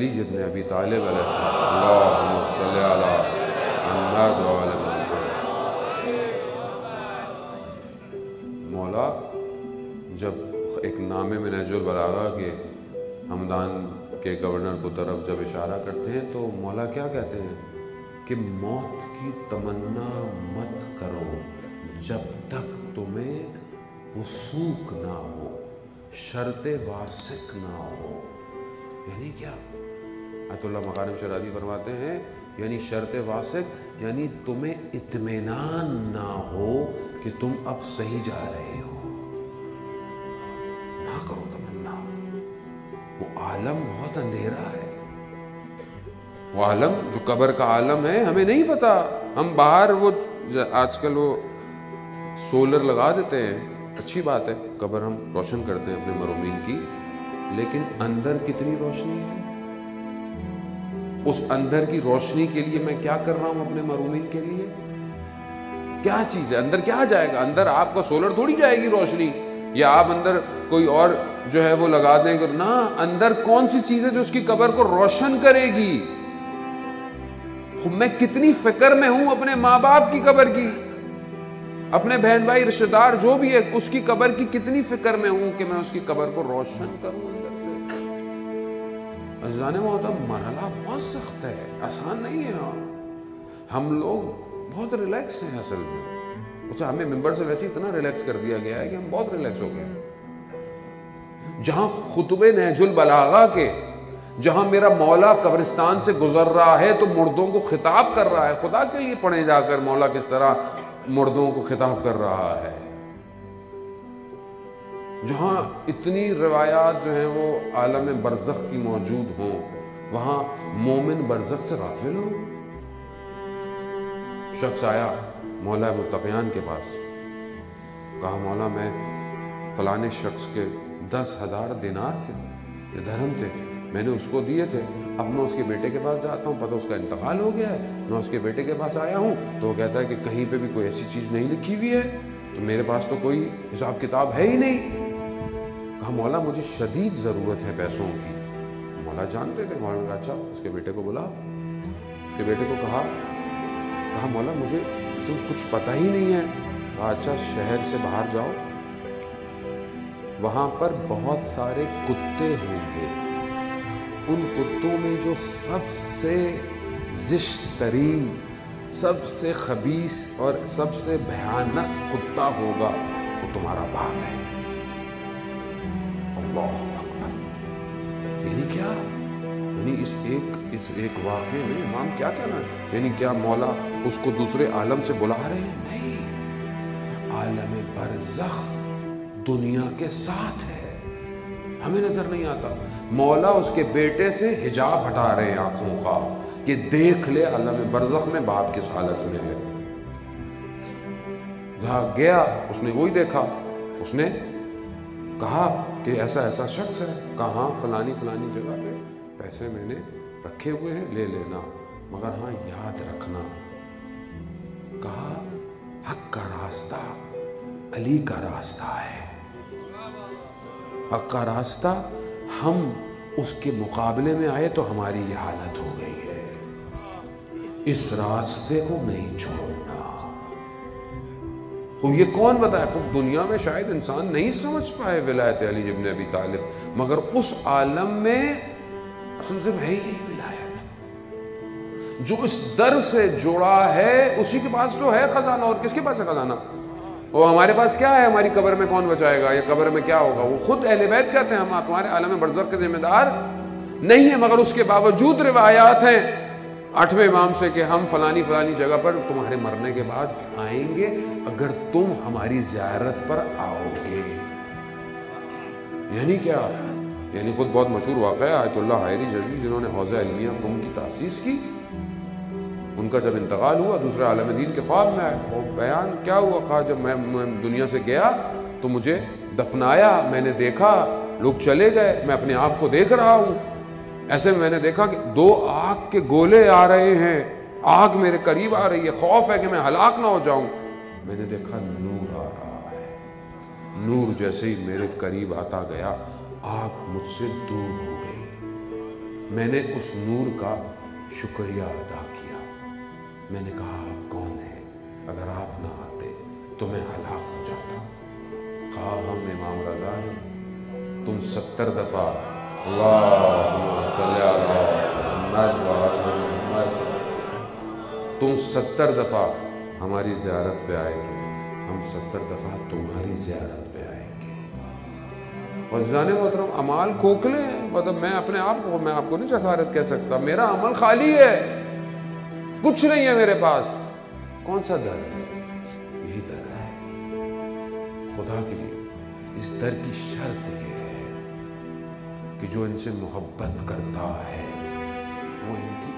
علی ابن ابی طالب علیہ السلام، اللہم صلی علی محمد و علی محمد۔ مولا جب ایک نامے میں نہج البلاغہ کے ہمدان کے گورنر کو طرف جب اشارہ کرتے ہیں تو مولا کیا کہتے ہیں کہ موت کی تمنا مت کرو جب تک تمہیں وثوق نہ ہو، شرط واثق نہ ہو۔ یعنی کیا؟ آیت اللہ مکارم شرازی فرماتے ہیں یعنی شرط واثق یعنی تمہیں اطمینان نہ ہو کہ تم اب صحیح جا رہے ہو، نہ کرو تمنا۔ وہ عالم بہت اندھیرا ہے، وہ عالم جو قبر کا عالم ہے ہمیں نہیں پتا۔ ہم باہر وہ آج کل وہ سولر لگا دیتے ہیں، اچھی بات ہے، قبر ہم روشن کرتے ہیں اپنے مرحومین کی، لیکن اندر کتنی روشنی ہے؟ اس اندر کی روشنی کے لیے میں کیا کر رہا ہوں اپنے مرحومین کے لیے؟ کیا چیز ہے اندر؟ کیا جائے گا اندر؟ آپ کا سولر تھوڑی جائے گی روشنی، یا آپ اندر کوئی اور جو ہے وہ لگا دیں گے، نہ، اندر کون سی چیز ہے جو اس کی قبر کو روشن کرے گی؟ میں کتنی فکر میں ہوں اپنے ماں باپ کی قبر کی، اپنے بہن بھائی رشتہ دار جو بھی ہے اس کی قبر کی کتنی فکر میں ہوں کہ میں اس کی قبر کو روشن کروں اندر سے۔ عزیزان محترم، مرحلہ بہت سخت ہے، آسان نہیں ہے۔ ہم لوگ بہت ریلیکس ہیں اصل میں، اچھا ہمیں ممبر سے ویسے اتنا ریلیکس کر دیا گیا ہے کہ ہم بہت ریلیکس ہو گئے۔ جہاں خطبے نہج البلاغہ کے، جہاں میرا مولا قبرستان سے گزر رہا ہے تو مردوں کو خطاب کر رہا ہے، خدا کے لیے پڑھیں جا کر مولا کس طرح مردوں کو خطاب کر رہا ہے۔ جہاں اتنی روایات جو ہیں وہ عالم برزخ کی موجود ہوں، وہاں مومن برزخ سے غافل ہو۔ شخص آیا مولا متقیان کے پاس، کہا مولا میں فلانے شخص کے 10,000 دینار تھے، یہ درہم تھے، میں نے اس کو دیے تھے، اب میں اس کے بیٹے کے پاس جاتا ہوں، پتہ اس کا انتقال ہو گیا ہے، میں اس کے بیٹے کے پاس آیا ہوں تو وہ کہتا ہے کہ کہیں پہ بھی کوئی ایسی چیز نہیں لکھی ہوئی ہے، تو میرے پاس تو کوئی حساب کتاب ہے ہی نہیں۔ کہا مولا مجھے شدید ضرورت ہے پیسوں کی۔ مولا جانتے تھے، مولا نے کہا اچھا اس کے بیٹے کو بلا۔ اس کے بیٹے کو کہا مولا مجھے کچھ پتہ ہی نہیں ہے۔ کہا اچھا شہر سے باہر جاؤ، وہاں پر بہت سارے کتے ہوں گے، ان کتوں میں جو سب سے زشت ترین، سب سے خبیث اور سب سے بھیانک کتا ہوگا وہ تمہارا باپ ہے۔ اللہ اکبر! یعنی کیا؟ یعنی اس ایک واقعے میں امام کیا کہنا ہے؟ یعنی کیا مولا اس کو دوسرے عالم سے بلا رہے ہیں؟ نہیں، عالم برزخ دنیا کے ساتھ ہے، ہمیں نظر نہیں آتا۔ مولا اس کے بیٹے سے حجاب ہٹا رہے ہیں آنکھوں کا کہ دیکھ لے عالم برزخ میں باپ کس حالت میں ہے۔ جہاں گیا اس نے وہی دیکھا، اس نے کہا کہ ایسا ایسا شخص ہے، کہاں فلانی جگہ پہ پیسے میں نے رکھے ہوئے ہیں، لے لینا، مگر ہاں یاد رکھنا۔ کہا حق کا راستہ علی کا راستہ ہے، حق کا راستہ، ہم اس کے مقابلے میں آئے تو ہماری یہ حالت ہو گئی ہے، اس راستے کو نہیں چھوڑنا۔ خوب یہ کون بتائے؟ خوب دنیا میں شاید انسان نہیں سمجھ پائے ولایت علی ابن ابی طالب، مگر اس عالم میں اصل سے ہے یہی ولایت۔ جو اس در سے جڑا ہے اسی کے پاس تو ہے خزانہ، اور کس کے پاس ہے خزانہ؟ وہ ہمارے پاس کیا ہے؟ ہماری قبر میں کون بچائے گا، یا قبر میں کیا ہوگا؟ وہ خود اہل بیت کہتے ہیں ہم تمہارے عالم برزخ کے ذمہ دار نہیں ہیں، مگر اس کے باوجود روایات ہیں 8ویں امام سے کہ ہم فلانی جگہ پر تمہارے مرنے کے بعد آئیں گے اگر تم ہماری زیارت پر آؤ گے۔ یعنی کیا؟ یعنی خود بہت مشہور واقعہ ہے آیت اللہ حائری جزی جنہوں نے حوزہ علمیہ قم کی تاسیس کی، ان کا جب انتقال ہوا دوسرے عالم دین کے خواب میں آئے، وہ بیان کیا ہوا؟ کہا جب میں دنیا سے گیا تو مجھے دفنایا، میں نے دیکھا لوگ چلے گئے، میں اپنے آپ کو دیکھ رہا ہوں، ایسے میں نے دیکھا کہ 2 آگ کے گولے آ رہے ہیں، آگ میرے قریب آ رہی ہے، خوف ہے کہ میں ہلاک نہ ہو جاؤں۔ میں نے دیکھا نور آ رہا ہے، نور جیسے ہی میرے قریب آتا گیا آگ مجھ سے دور ہو گئی، میں نے اس نور کا شکریہ ادا کیا. میں نے کہا آپ کون ہیں؟ اگر آپ نہ آتے تو میں ہلاک ہو جاتا. کہا ہم امام رضا ہیں. تم 70 دفعہ اللہم صلی علی محمد وعلی محمد، تم 70 دفعہ ہماری زیارت پہ آئے تھے، ہم 70 دفعہ تمہاری زیارت پہ آئیں گے. عزیزان محترم، اعمال کھوکھلے ہیں. مطلب میں اپنے آپ کو نہیں جسارت کہہ سکتا. میرا عمل خالی ہے، کچھ نہیں ہے میرے پاس. کون سا در ہے؟ یہی در ہے. خدا کے لیے اس در کی شرط یہ ہے کہ جو ان سے محبت کرتا ہے وہ ان کی